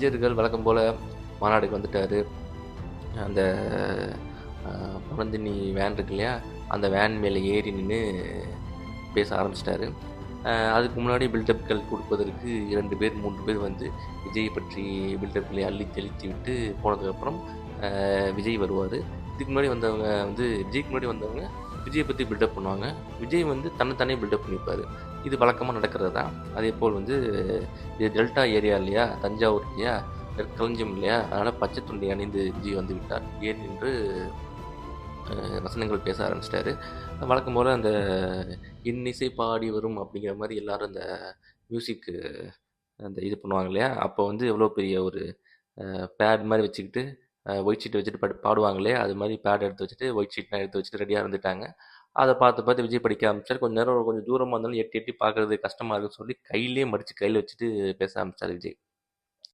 விஜயர்கள் வழக்கம் போல் மாநாடுக்கு வந்துட்டார். அந்த புனந்தினி வேன் இருக்கு இல்லையா, அந்த வேன் மேலே ஏறி நின்று பேச ஆரம்பிச்சிட்டாரு. அதுக்கு முன்னாடி பில்டப்கள் கொடுப்பதற்கு 2 பேர் 3 பேர் வந்து விஜய் பற்றி பில்டப்களை அள்ளி தெளித்து விட்டு போனதுக்கப்புறம் விஜய் வருவார். இதுக்கு முன்னாடி வந்தவங்க வந்து விஜய்க்கு முன்னாடி வந்தவங்க விஜயை பற்றி பில்டப் பண்ணுவாங்க. விஜய் வந்து தன்னைத்தானே பில்டப் பண்ணிப்பார். இது வழக்கமாக நடக்கிறது தான். அதே போல் வந்து இது டெல்டா ஏரியா இல்லையா, தஞ்சாவூர் இல்லையா, களஞ்சியம் இல்லையா, அதனால் பச்சை துண்டை அணிந்து விஜய் வந்து விட்டார். ஏன் என்று வசனங்கள் பேச ஆரம்பிச்சிட்டாரு. வழக்கம் போல் அந்த இன்னிசை பாடி வரும் அப்படிங்கிற மாதிரி எல்லாரும் அந்த மியூசிக்கு அந்த இது பண்ணுவாங்க இல்லையா, அப்போ வந்து எவ்வளோ பெரிய ஒரு பேட் மாதிரி வச்சுக்கிட்டு ஒயிட் ஷீட் வச்சுட்டு பாடுவாங்களே, அது மாதிரி பேட் எடுத்து வச்சுட்டு ஒயிட் ஷீட்லாம் எடுத்து வச்சுட்டு ரெடியாக இருந்துட்டாங்க. அதை பார்த்து பார்த்து விஜய் படிக்க ஆரம்பிச்சார். கொஞ்சம் நேரம் கொஞ்சம் தூரமாக இருந்தாலும் எட்டி எட்டி பார்க்கறது கஷ்டமாக இருக்குன்னு சொல்லி கையிலே மடித்து கையில் வச்சுட்டு பேச ஆரம்பிச்சார் விஜய்.